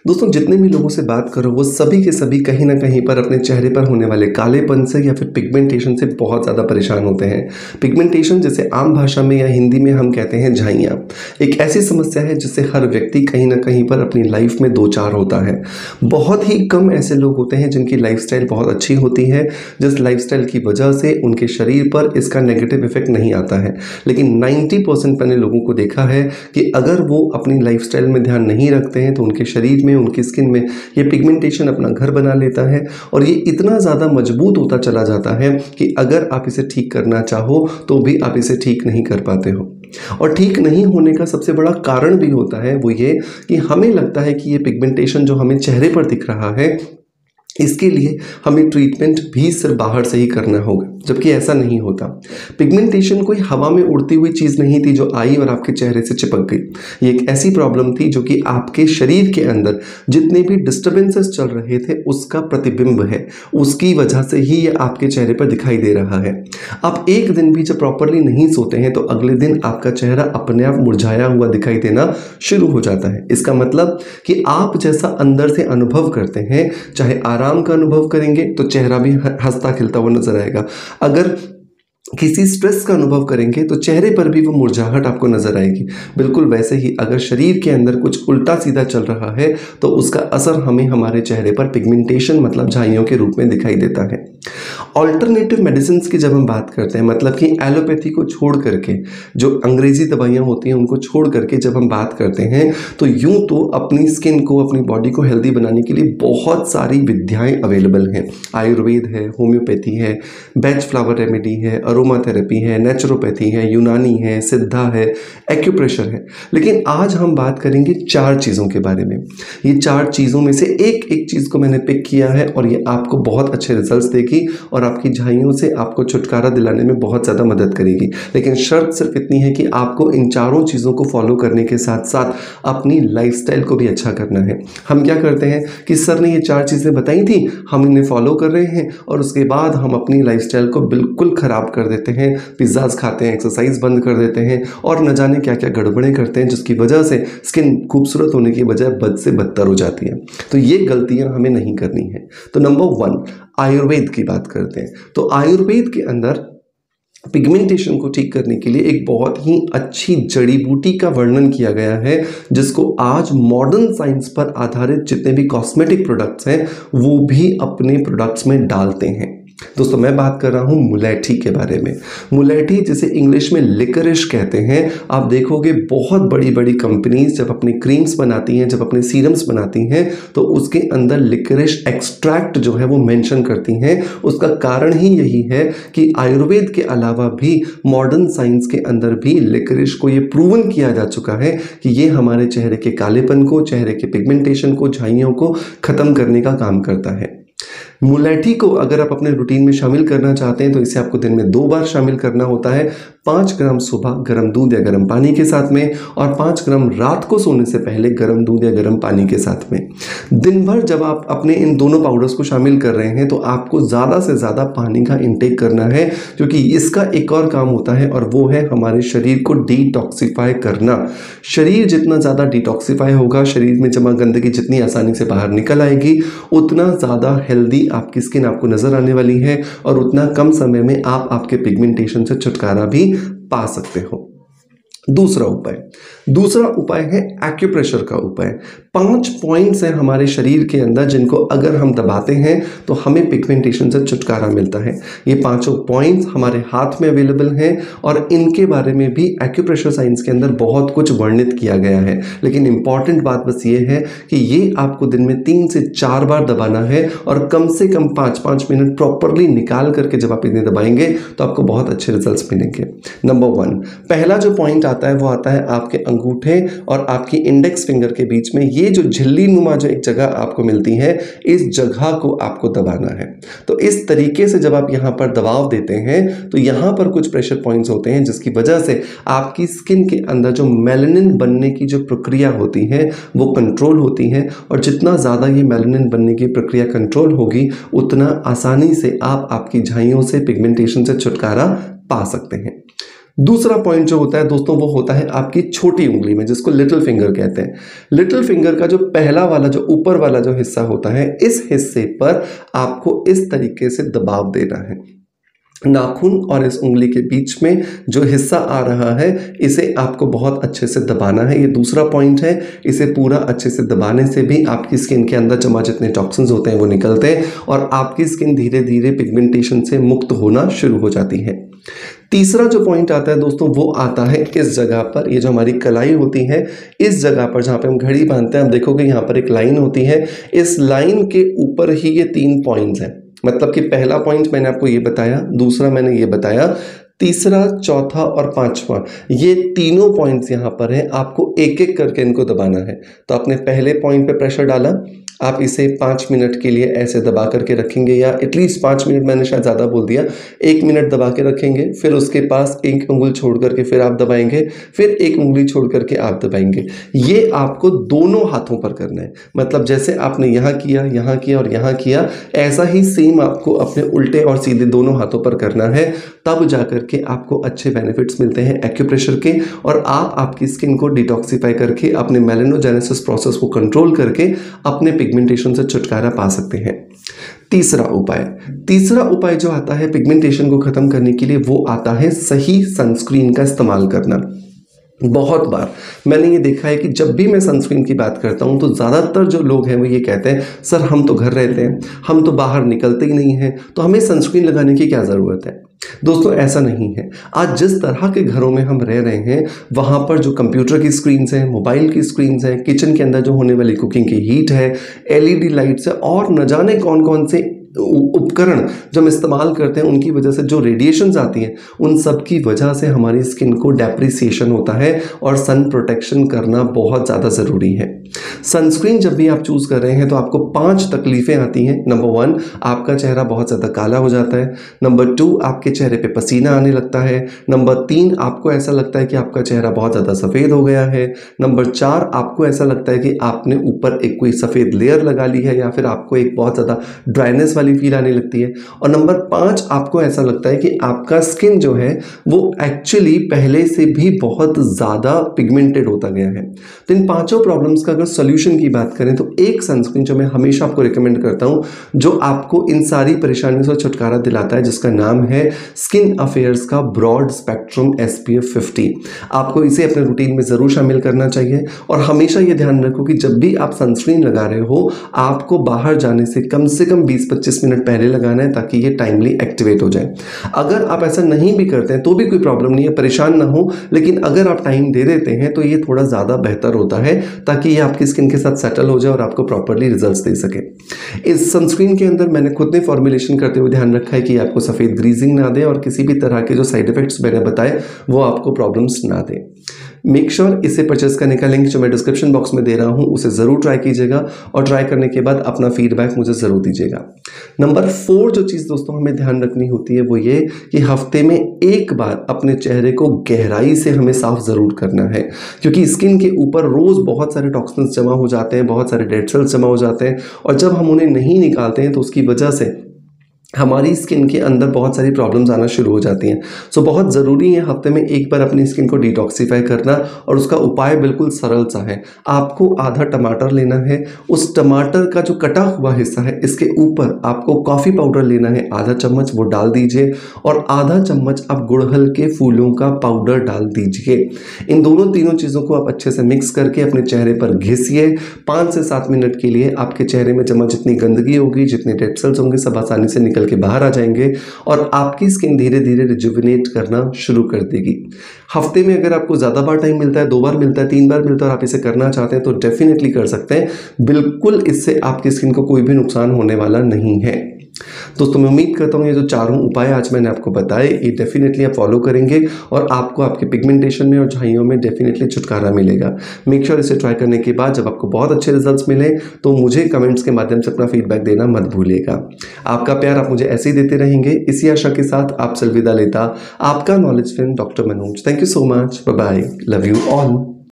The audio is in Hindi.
दोस्तों जितने भी लोगों से बात करो वो सभी के सभी कहीं ना कहीं पर अपने चेहरे पर होने वाले कालेपन से या फिर पिगमेंटेशन से बहुत ज़्यादा परेशान होते हैं। पिगमेंटेशन जैसे आम भाषा में या हिंदी में हम कहते हैं झाइयाँ, एक ऐसी समस्या है जिससे हर व्यक्ति कहीं ना कहीं पर अपनी लाइफ में दो चार होता है। बहुत ही कम ऐसे लोग होते हैं जिनकी लाइफस्टाइल बहुत अच्छी होती है, जिस लाइफस्टाइल की वजह से उनके शरीर पर इसका नेगेटिव इफेक्ट नहीं आता है। लेकिन 90% मैंने लोगों को देखा है कि अगर वो अपनी लाइफस्टाइल में ध्यान नहीं रखते हैं तो उनके शरीर में, उनकी स्किन में ये पिगमेंटेशन अपना घर बना लेता है और ये इतना ज़्यादा मजबूत होता चला जाता है कि अगर आप इसे ठीक करना चाहो तो भी आप इसे ठीक नहीं कर पाते हो। और ठीक नहीं होने का सबसे बड़ा कारण भी होता है वो ये कि हमें लगता है कि ये पिगमेंटेशन जो हमें चेहरे पर दिख रहा है इसके लिए हमें ट्रीटमेंट भी सिर्फ बाहर से ही करना होगा, जबकि ऐसा नहीं होता। पिगमेंटेशन कोई हवा में उड़ती हुई चीज़ नहीं थी जो आई और आपके चेहरे से चिपक गई। ये एक ऐसी प्रॉब्लम थी जो कि आपके शरीर के अंदर जितने भी डिस्टर्बेंसेस चल रहे थे उसका प्रतिबिंब है, उसकी वजह से ही ये आपके चेहरे पर दिखाई दे रहा है। आप एक दिन भी जब प्रॉपरली नहीं सोते हैं तो अगले दिन आपका चेहरा अपने आप मुरझाया हुआ दिखाई देना शुरू हो जाता है। इसका मतलब कि आप जैसा अंदर से अनुभव करते हैं, चाहे आराम का अनुभव करेंगे तो चेहरा भी हंसता खिलता हुआ नजर आएगा, अगर किसी स्ट्रेस का अनुभव करेंगे तो चेहरे पर भी वो मुरझाहट आपको नजर आएगी। बिल्कुल वैसे ही अगर शरीर के अंदर कुछ उल्टा सीधा चल रहा है तो उसका असर हमें हमारे चेहरे पर पिगमेंटेशन मतलब झाइयों के रूप में दिखाई देता है। ऑल्टरनेटिव मेडिसिन की जब हम बात करते हैं, मतलब कि एलोपैथी को छोड़ करके जो अंग्रेजी दवाइयाँ होती हैं उनको छोड़ करके जब हम बात करते हैं तो यूं तो अपनी स्किन को, अपनी बॉडी को हेल्दी बनाने के लिए बहुत सारी विद्याएं अवेलेबल हैं। आयुर्वेद है, होम्योपैथी है, बेच फ्लावर रेमेडी है, अरोमा थेरेपी है, नेचुरोपैथी है, यूनानी है, सिद्धा है, एक्यूप्रेशर है। लेकिन आज हम बात करेंगे 4 चीज़ों के बारे में। ये 4 चीज़ों में से एक एक चीज़ को मैंने पिक किया है और ये आपको बहुत अच्छे रिजल्ट्स देगी और आपकी झाइयों से आपको छुटकारा दिलाने में बहुत ज़्यादा मदद करेगी। लेकिन शर्त सिर्फ इतनी है कि आपको इन 4 चीज़ों को फॉलो करने के साथ साथ अपनी लाइफस्टाइल को भी अच्छा करना है। हम क्या करते हैं कि सर ने ये 4 चीज़ें बताई थी, हम इन्हें फॉलो कर रहे हैं और उसके बाद हम अपनी लाइफस्टाइल को बिल्कुल ख़राब कर देते हैं, पिज्ज़ाज खाते हैं, एक्सरसाइज बंद कर देते हैं और न जाने क्या क्या गड़बड़ें करते हैं, जिसकी वजह से स्किन खूबसूरत होने की बजाय बद से बदतर हो जाती है। तो ये गलतियां हमें नहीं करनी है। तो नंबर 1 आयुर्वेद की बात करते हैं। तो आयुर्वेद के अंदर पिगमेंटेशन को ठीक करने के लिए एक बहुत ही अच्छी जड़ी बूटी का वर्णन किया गया है, जिसको आज मॉडर्न साइंस पर आधारित जितने भी कॉस्मेटिक प्रोडक्ट्स हैं वो भी अपने प्रोडक्ट्स में डालते हैं। दोस्तों मैं बात कर रहा हूँ मुलेठी के बारे में। मुलेठी जिसे इंग्लिश में लिकरिश कहते हैं। आप देखोगे बहुत बड़ी बड़ी कंपनीज जब अपनी क्रीम्स बनाती हैं, जब अपने सीरम्स बनाती हैं तो उसके अंदर लिकरिश एक्सट्रैक्ट जो है वो मेंशन करती हैं। उसका कारण ही यही है कि आयुर्वेद के अलावा भी मॉडर्न साइंस के अंदर भी लिकरिश को ये प्रूवन किया जा चुका है कि ये हमारे चेहरे के कालेपन को, चेहरे के पिगमेंटेशन को, झाइयों को खत्म करने का काम करता है। मुलेठी को अगर आप अपने रूटीन में शामिल करना चाहते हैं तो इसे आपको दिन में 2 बार शामिल करना होता है। 5 ग्राम सुबह गर्म दूध या गर्म पानी के साथ में और 5 ग्राम रात को सोने से पहले गर्म दूध या गर्म पानी के साथ में। दिन भर जब आप अपने इन दोनों पाउडर्स को शामिल कर रहे हैं तो आपको ज़्यादा से ज़्यादा पानी का इंटेक करना है, क्योंकि इसका एक और काम होता है और वो है हमारे शरीर को डिटॉक्सिफाई करना। शरीर जितना ज़्यादा डिटॉक्सिफाई होगा, शरीर में जमा गंदगी जितनी आसानी से बाहर निकल आएगी, उतना ज़्यादा हेल्दी आपकी स्किन आपको नजर आने वाली है और उतना कम समय में आप आपके पिगमेंटेशन से छुटकारा भी पा सकते हो। दूसरा उपाय है एक्यूप्रेशर का उपाय। 5 पॉइंट्स हैं हमारे शरीर के अंदर जिनको अगर हम दबाते हैं तो हमें पिगमेंटेशन से छुटकारा मिलता है। ये 5 पॉइंट्स हमारे हाथ में अवेलेबल हैं और इनके बारे में भी एक्यूप्रेशर साइंस के अंदर बहुत कुछ वर्णित किया गया है। लेकिन इंपॉर्टेंट बात बस ये है कि ये आपको दिन में 3 से 4 बार दबाना है और कम से कम 5-5 मिनट प्रॉपरली निकाल करके जब आप इन्हें दबाएंगे तो आपको बहुत अच्छे रिजल्ट्स मिलेंगे। नंबर 1 पहला जो पॉइंट आता है वो आता है आपके अंगूठे और आपकी इंडेक्स फिंगर के बीच में। ये जो झिल्ली नुमा जो एक जगह आपको मिलती है, इस जगह को आपको दबाना है। तो इस तरीके से जब आप यहाँ पर दबाव देते हैं तो यहाँ पर कुछ प्रेशर पॉइंट्स होते हैं जिसकी वजह से आपकी स्किन के अंदर जो मेलानिन बनने की जो प्रक्रिया होती है वो कंट्रोल होती है और जितना ज़्यादा ये मेलानिन बनने की प्रक्रिया कंट्रोल होगी उतना आसानी से आप आपकी झाइयों से, पिगमेंटेशन से छुटकारा पा सकते हैं। दूसरा पॉइंट जो होता है दोस्तों वो होता है आपकी छोटी उंगली में, जिसको लिटिल फिंगर कहते हैं। लिटिल फिंगर का जो पहला वाला जो ऊपर वाला जो हिस्सा होता है, इस हिस्से पर आपको इस तरीके से दबाव देना है। नाखून और इस उंगली के बीच में जो हिस्सा आ रहा है इसे आपको बहुत अच्छे से दबाना है। ये दूसरा पॉइंट है। इसे पूरा अच्छे से दबाने से भी आपकी स्किन के अंदर जमा जितने टॉक्सिन्स होते हैं वो निकलते हैं और आपकी स्किन धीरे धीरे पिगमेंटेशन से मुक्त होना शुरू हो जाती है। तीसरा जो पॉइंट आता है दोस्तों वो आता है इस जगह पर, ये जो हमारी कलाई होती है इस जगह पर जहाँ पे हम घड़ी बांधते हैं, आप देखोगे यहाँ पर एक लाइन होती है। इस लाइन के ऊपर ही ये 3 पॉइंट्स हैं। मतलब कि पहला पॉइंट मैंने आपको ये बताया, दूसरा मैंने ये बताया, तीसरा, चौथा और पांचवा, ये तीनों पॉइंट्स यहाँ पर हैं। आपको एक एक करके इनको दबाना है। तो आपने पहले पॉइंट पे प्रेशर डाला, आप इसे 5 मिनट के लिए ऐसे दबा करके रखेंगे, या एटलीस्ट 5 मिनट, मैंने शायद ज़्यादा बोल दिया, 1 मिनट दबा के रखेंगे। फिर उसके पास एक उंगली छोड़ करके फिर आप दबाएंगे, फिर एक उंगली छोड़ करके आप दबाएंगे। ये आपको दोनों हाथों पर करना है। मतलब जैसे आपने यहाँ किया और यहाँ किया, ऐसा ही सेम आपको अपने उल्टे और सीधे दोनों हाथों पर करना है। तब जाकर के आपको अच्छे बेनिफिट्स मिलते हैं एक्यूप्रेशर के, और आप आपकी स्किन को डिटॉक्सिफाई करके अपने मेलानोजेनेसिस प्रोसेस को कंट्रोल करके अपने पिगमेंटेशन से छुटकारा पा सकते हैं। तीसरा उपाय जो आता है पिगमेंटेशन को खत्म करने के लिए, वो आता है सही सनस्क्रीन का इस्तेमाल करना। बहुत बार मैंने ये देखा है कि जब भी मैं सनस्क्रीन की बात करता हूँ तो ज़्यादातर जो लोग हैं वो ये कहते हैं, सर हम तो घर रहते हैं, हम तो बाहर निकलते ही नहीं हैं, तो हमें सनस्क्रीन लगाने की क्या ज़रूरत है। दोस्तों ऐसा नहीं है। आज जिस तरह के घरों में हम रह रहे हैं वहाँ पर जो कंप्यूटर की स्क्रीन्स हैं, मोबाइल की स्क्रीन्स हैं, किचन के अंदर जो होने वाली कुकिंग की हीट है, LED लाइट्स है, और न जाने कौन कौन से उपकरण जो हम इस्तेमाल करते हैं, उनकी वजह से जो रेडिएशंस आती हैं, उन सब की वजह से हमारी स्किन को डेप्रिसिएशन होता है और सन प्रोटेक्शन करना बहुत ज़्यादा ज़रूरी है। सनस्क्रीन जब भी आप चूज़ कर रहे हैं तो आपको 5 तकलीफ़ें आती हैं। नंबर 1, आपका चेहरा बहुत ज़्यादा काला हो जाता है। नंबर 2, आपके चेहरे पे पसीना आने लगता है। नंबर 3, आपको ऐसा लगता है कि आपका चेहरा बहुत ज़्यादा सफ़ेद हो गया है। नंबर 4, आपको ऐसा लगता है कि आपने ऊपर एक कोई सफ़ेद लेयर लगा ली है, या फिर आपको एक बहुत ज़्यादा ड्राइनेस वाली फील आने लगती है। और नंबर 5, आपको ऐसा लगता है कि आपका स्किन जो है वो एक्चुअली पहले से भी बहुत ज़्यादा पिगमेंटेड होता गया है। तो इन 5 प्रॉब्लम्स का अगर सॉल्यूशन की बात करें तो एक सनस्क्रीन जो मैं हमेशा आपको रिकमेंड करता हूं, जो आपको इन सारी परेशानियों से छुटकारा दिलाता है, जिसका नाम है स्किन अफेयर्स का ब्रॉड स्पेक्ट्रम SPF 50। आपको इसे अपने रूटीन में ज़रूर शामिल करना चाहिए। और हमेशा ये ध्यान रखो कि जब भी आप सनस्क्रीन लगा रहे हो, आपको बाहर जाने से कम 20-25 मिनट पहले लगाना है, ताकि ये टाइमली एक्टिवेट हो जाए। अगर आप ऐसा नहीं भी करते हैं तो भी कोई प्रॉब्लम नहीं है, परेशान ना हो, लेकिन अगर आप टाइम दे देते हैं तो ये थोड़ा ज़्यादा बेहतर होता है, ताकि ये आपकी स्किन के साथ सेटल हो जाए और आपको प्रॉपर्ली रिजल्ट्स दे सके। इस सनस्क्रीन के अंदर मैंने खुद ने फॉर्मुलेशन करते हुए ध्यान रखा है कि आपको सफ़ेद ग्रीजिंग ना दे, और किसी भी तरह के जो साइड इफेक्ट्स मैंने बताए वो आपको प्रॉब्लम्स ना दे। मेक श्योर इसे परचेस करने का लिंक जो मैं डिस्क्रिप्शन बॉक्स में दे रहा हूँ उसे ज़रूर ट्राई कीजिएगा, और ट्राई करने के बाद अपना फीडबैक मुझे ज़रूर दीजिएगा। नंबर 4 जो चीज़ दोस्तों हमें ध्यान रखनी होती है वो ये कि हफ्ते में एक बार अपने चेहरे को गहराई से हमें साफ ज़रूर करना है, क्योंकि स्किन के ऊपर रोज़ बहुत सारे टॉक्सिन्स जमा हो जाते हैं, बहुत सारे डेड सेल्स जमा हो जाते हैं, और जब हम उन्हें नहीं निकालते हैं तो उसकी वजह से हमारी स्किन के अंदर बहुत सारी प्रॉब्लम्स आना शुरू हो जाती हैं। सो बहुत ज़रूरी है हफ्ते में एक बार अपनी स्किन को डिटॉक्सिफाई करना, और उसका उपाय बिल्कुल सरल सा है। आपको आधा टमाटर लेना है, उस टमाटर का जो कटा हुआ हिस्सा है इसके ऊपर आपको कॉफ़ी पाउडर लेना है आधा चम्मच, वो डाल दीजिए, और आधा चम्मच आप गुड़हल के फूलों का पाउडर डाल दीजिए। इन तीनों चीज़ों को आप अच्छे से मिक्स करके अपने चेहरे पर घिसिए। 5 से 7 मिनट के लिए आपके चेहरे में जमा जितनी गंदगी होगी, जितने डेड सेल्स होंगे, सब आसानी से निकल के बाहर आ जाएंगे, और आपकी स्किन धीरे धीरे रिजुविनेट करना शुरू कर देगी। हफ्ते में अगर आपको ज़्यादा बार टाइम मिलता है, 2 बार मिलता है, 3 बार मिलता है, और आप इसे करना चाहते हैं तो डेफिनेटली कर सकते हैं। बिल्कुल इससे आपकी स्किन को कोई भी नुकसान होने वाला नहीं है। दोस्तों मैं उम्मीद करता हूँ ये जो 4 उपाय आज मैंने आपको बताए ये डेफिनेटली आप फॉलो करेंगे, और आपको आपके पिगमेंटेशन में और झाइयों में डेफिनेटली छुटकारा मिलेगा। मेक श्योर इसे ट्राई करने के बाद जब आपको बहुत अच्छे रिजल्ट्स मिले तो मुझे कमेंट्स के माध्यम से अपना फीडबैक देना मत भूलिएगा। आपका प्यार आप मुझे ऐसे ही देते रहेंगे। इसी आशा के साथ आपसे अलविदा लेता आपका knowledge friend doctor Manoj. Thank you so much. Bye bye. Love you all.